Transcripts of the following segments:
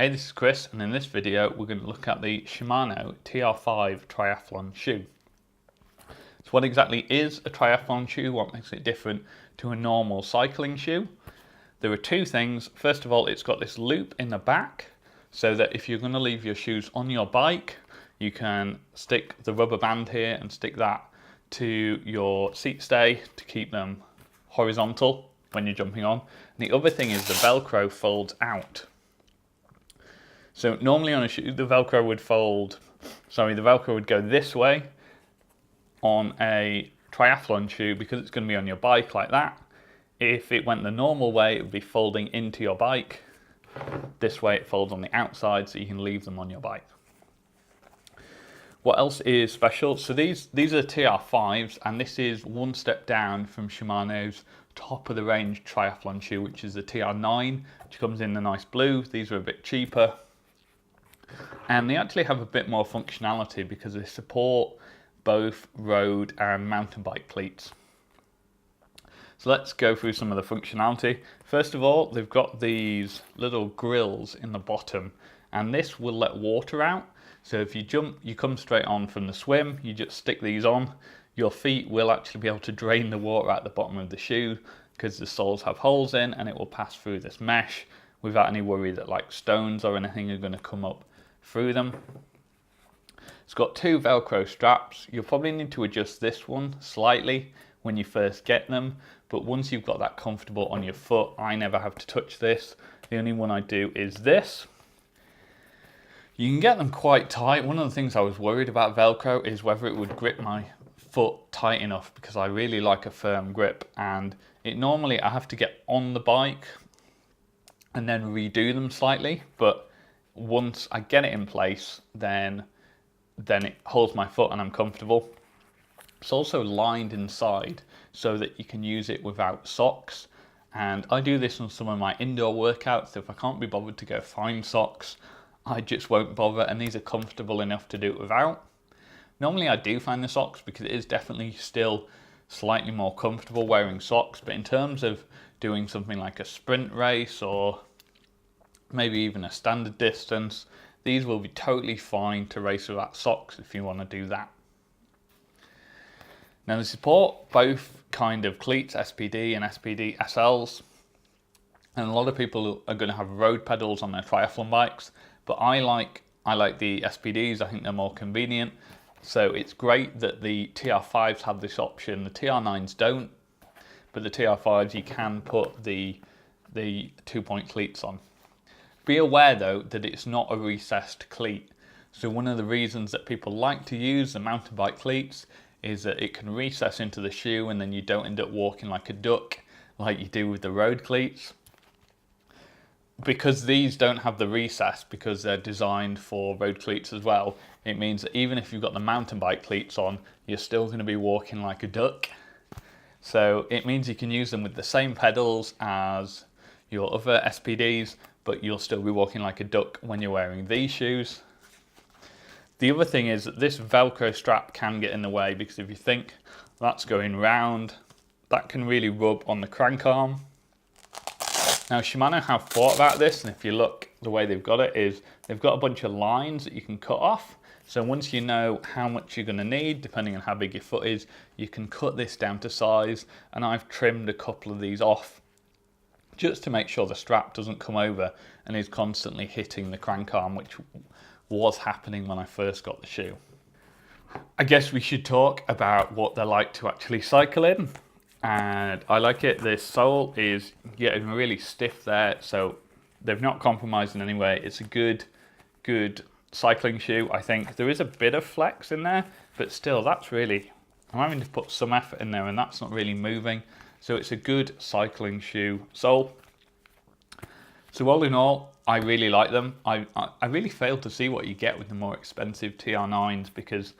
Hey, this is Chris, and in this video we're going to look at the Shimano TR5 triathlon shoe. So what exactly is a triathlon shoe? What makes it different to a normal cycling shoe? There are two things. First of all, it's got this loop in the back so that if you're going to leave your shoes on your bike, you can stick the rubber band here and stick that to your seat stay to keep them horizontal when you're jumping on. And the other thing is the velcro folds out. So normally on a shoe, the velcro would go this way. On a triathlon shoe, because it's going to be on your bike like that, if it went the normal way, it would be folding into your bike. This way it folds on the outside so you can leave them on your bike. What else is special? So these are TR5s, and this is one step down from Shimano's top of the range triathlon shoe, which is the TR9, which comes in the nice blue. These are a bit cheaper. And they actually have a bit more functionality because they support both road and mountain bike cleats. So let's go through some of the functionality. First of all, they've got these little grills in the bottom, and this will let water out. So if you jump, you come straight on from the swim, you just stick these on, your feet will actually be able to drain the water at the bottom of the shoe because the soles have holes in, and it will pass through this mesh without any worry that like stones or anything are going to come up through them. It's got two velcro straps. You'll probably need to adjust this one slightly when you first get them, but once you've got that comfortable on your foot, I never have to touch this. The only one I do is this. You can get them quite tight. One of the things I was worried about velcro is whether it would grip my foot tight enough, because I really like a firm grip, and it normally I have to get on the bike and then redo them slightly, but once I get it in place, then it holds my foot and I'm comfortable. It's also lined inside so that you can use it without socks, and I do this on some of my indoor workouts. If I can't be bothered to go find socks, I just won't bother, and these are comfortable enough to do it without. Normally I do find the socks because it is definitely still slightly more comfortable wearing socks, but in terms of doing something like a sprint race or maybe even a standard distance, these will be totally fine to race without socks if you want to do that. Now they support both kind of cleats, SPD and SPD SLs, and a lot of people are going to have road pedals on their triathlon bikes, but I like the SPDs. I think they're more convenient, so it's great that the TR5s have this option. The TR9s don't, but the TR5s you can put the 2-point cleats on. Be aware though that it's not a recessed cleat. So one of the reasons that people like to use the mountain bike cleats is that it can recess into the shoe, and then you don't end up walking like a duck like you do with the road cleats. Because these don't have the recess, because they're designed for road cleats as well, it means that even if you've got the mountain bike cleats on, you're still going to be walking like a duck. So it means you can use them with the same pedals as your other SPDs, but you'll still be walking like a duck when you're wearing these shoes. The other thing is that this velcro strap can get in the way, because if you think that's going round, that can really rub on the crank arm. Now Shimano have thought about this, and if you look, the way they've got it is they've got a bunch of lines that you can cut off. So once you know how much you're going to need, depending on how big your foot is, you can cut this down to size, and I've trimmed a couple of these off just to make sure the strap doesn't come over and is constantly hitting the crank arm, which was happening when I first got the shoe. I guess we should talk about what they're like to actually cycle in, and I like it. This sole is getting really stiff there, so they've not compromised in any way. It's a good cycling shoe. I think there is a bit of flex in there, but still I'm having to put some effort in there, and that's not really moving. So it's a good cycling shoe sole. So all in all, I really like them. I really fail to see what you get with the more expensive TR9s, because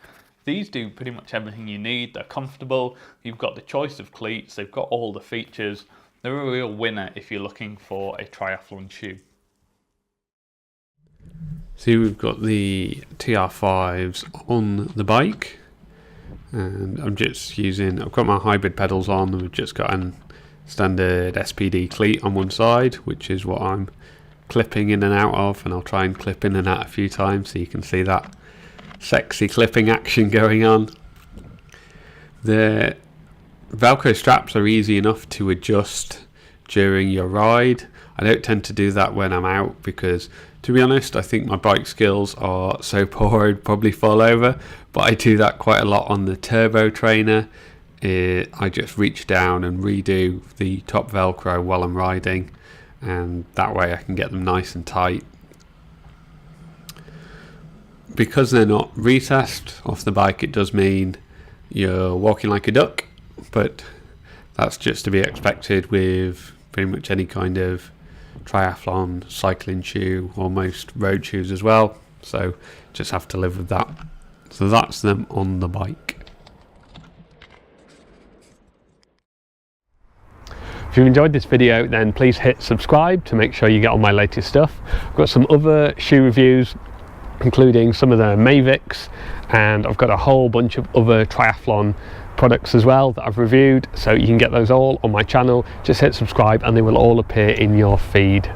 these do pretty much everything you need. They're comfortable, you've got the choice of cleats, they've got all the features. They're a real winner if you're looking for a triathlon shoe. See, we've got the TR5s on the bike, and I've got my hybrid pedals on, and we've just got an standard SPD cleat on one side, which is what I'm clipping in and out of, and I'll try and clip in and out a few times so you can see that sexy clipping action going on. The Velcro straps are easy enough to adjust during your ride. I don't tend to do that when I'm out because, to be honest, I think my bike skills are so poor I'd probably fall over, but I do that quite a lot on the turbo trainer. I just reach down and redo the top Velcro while I'm riding, and that way I can get them nice and tight. Because they're not recessed off the bike, it does mean you're walking like a duck, but that's just to be expected with pretty much any kind of triathlon, cycling shoe, or most road shoes as well, so just have to live with that. So that's them on the bike. If you enjoyed this video, then please hit subscribe to make sure you get all my latest stuff. I've got some other shoe reviews, including some of the Mavics, and I've got a whole bunch of other triathlon products as well that I've reviewed, so you can get those all on my channel. Just hit subscribe and they will all appear in your feed.